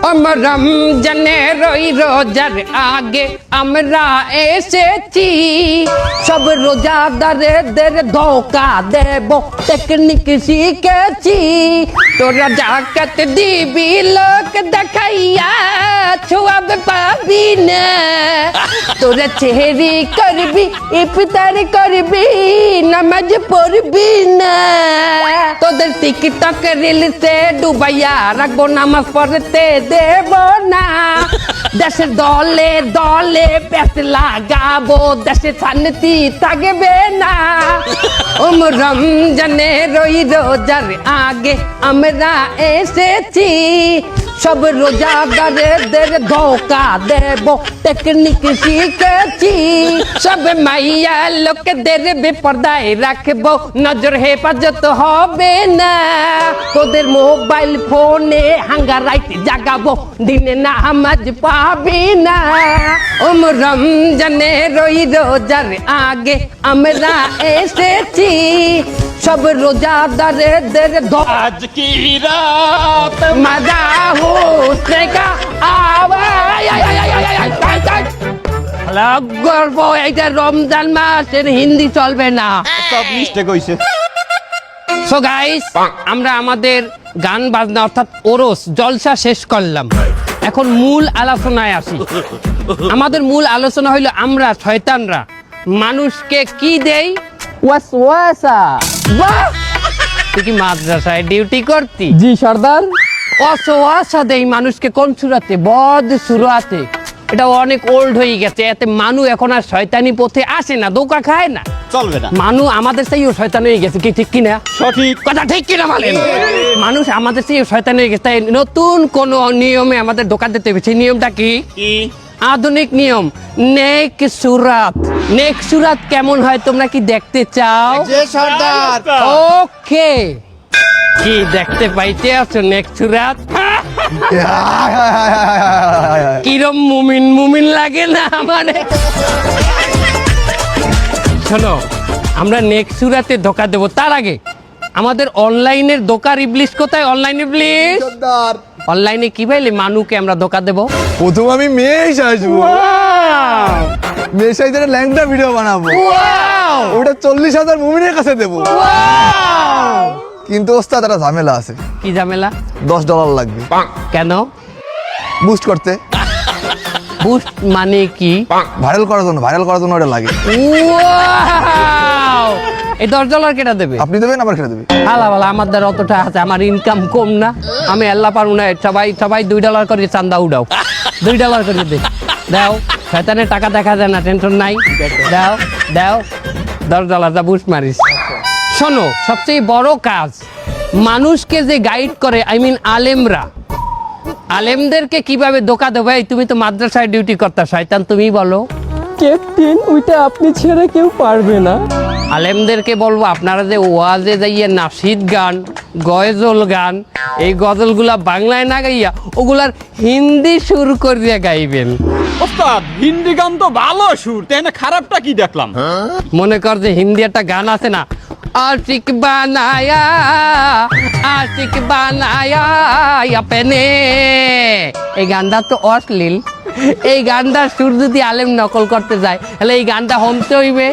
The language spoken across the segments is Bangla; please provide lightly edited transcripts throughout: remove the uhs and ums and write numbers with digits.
রমজানের ওই রোজার আগে আমরা এসেছি, সব রোজাদারদের ধোকা দেব টেকনিক শিখেছি। তোরা জাকাত দিবি লোক দেখাইয়া ছোয়াব পাবি না, তোরা সেহরি করবি ইফতার করবি নামাজ পড়বি না, তোদের টিকটক রিলসে ডুবাইয়া রাখবো নামাজ পড়তে দেব না। দেশের দলে দলে প্যাস লাগাবো, দেশে শান্তি থাকবে না। রমজানের ওই রোজার আগে আমরা এসেছি, সব রোজাদারদের ধোকা দেব টেকনিক শিখেছি। সব মাইয়া লোকদের বেপরদায় রাখবো, নজর হেফাজত হবে না, তোদের মোবাইল ফোনে হাঙ্গা রাইতে জাগাবো, দিনে নামাজ পাবি না। রমজানের ওই রোজার আগে আমরা এসেছি, সব রোজাদারদের আজ কি রাত মজা হোসে কা আওয়াজ। গর্ব, এইটা রমজান মাসের হিন্দি চলবে না। সব মিস্টেক হইছে। সো গাইস, আমরা আমাদের গান বাজনা অর্থাৎ ওরস জলসা শেষ করলাম, এখন মূল আলোচনায় আসি। আমাদের মূল আলোচনা হইলো আমরা শয়তানরা মানুষকে কি দেই? ওয়াসওয়াসা। বাহ, তুই কি মাদ্রাসায় ডিউটি করতি? জি সর্দার। ওয়াসওয়াসা দেই মানুষকে কোন সুরাতে? বদ সুরাতে। এটা অনেক ওল্ড হয়ে গেছে, এতে মানুষ এখন আর শয়তানি পথে আসে না, ধোঁকা খায় না, চলবে না। মানুষ আমাদের চেয়েও শয়তান হয়ে গেছে, কি ঠিক কিনা? সঠিক কথা ঠিক কিনা বলেন? মানুষ আমাদের চেয়েও শয়তান হয়ে গেছে, তাই নতুন কোন নিয়মে আমাদের ধোঁকা দিতে হবে। সেই নিয়মটা কি? আধুনিক নিয়ম, নেক সুরাত। নেক সুরাত কেমন হয় তোমরা কি দেখতে চাও? সর্দার। ওকে, কি দেখতে পাইতে আছো নেক সুরাত? কিরম মুমিন মুমিন লাগে না আমারে? শোনো, আমরা নেক্সট সুরাতে ধোকা দেবো, তার আগে আমাদের অনলাইনের ধোকার ইবলিশ কোথায়? অনলাইন ইবলিশ অনলাইনে কি পাইলে মানুষকে আমরা ধোকা দেবো? প্রথম আমি মেয়ে আসবো, মেয়ে সাইজে ল্যাংটা ভিডিও বানাবো, ওটা 40,000 মুমিনের কাছে দেবো। কিন্তু ওস্তাদ একটা ঝামেলা আছে। কি ঝামেলা? $10 লাগবে। কেন? বুস্ট করতে। বুস্ট মানে কি? ভাইরাল করার জন্য ওটা লাগে। এই $10 কেটা দেবে? আপনি দেবেন, আবার কেটে দেবে। হালা ভালা, আমার দ্বারা অতটা আছে, আমার ইনকাম কম না, আমি আল্লাহ পারবো না। সবাই $2 করে চান্দা উঠাও, $2 করে দাও। শয়তানের টাকা দেখা যায় না, টেনশন নাই, দাও দাও $10 দা বুস্ট মারিস। শোনো, সবচেয়ে বড় কাজ মানুষকে যে গাইড করে, আই মিন আলেমরা, আলেমদেরকে কিভাবে ধোকা দেবে? তুমি তো মাদ্রাসায় ডিউটি করতে, শয়তান তুমি বলো। ক্যাপ্টেন, ওইটা আপনি ছেড়ে কেউ পারবে না। আলেমদেরকে বলবো আপনারা যে ওয়াজে যাইয়ে নাশিদ গান, গজল গান, এই গজলগুলা বাংলায় না গাইয়া ওগুলার হিন্দি সুর করিয়া গাইবেন। ওস্তাদ, হিন্দি গান তো ভালো সুর, তাই না? খারাপটা কি দেখলাম? মনে কর যে হিন্দি একটা গান আছে না, আশিক বানায়া আপনে, এই গানটা তো অশ্লীল। এই গানটার সুর যদি আলেম নকল করতে যায়, তাহলে এই গানটা হমতে হইবে,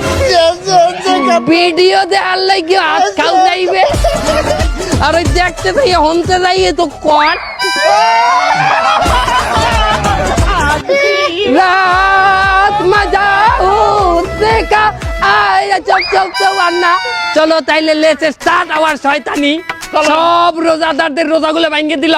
ভিডিও দেওয়ার লাগে হাত খাও যাইবে, আর ওই দেখতে যাই হমতে যাইয়ে তো কট রাত মজা কা আয়া চক বান্না। চলো তাইলে লেটস স্টার্ট আওয়ার শয়তানি। সব রোজাদারদের রোজাগুলো ভাঙিয়ে দিল।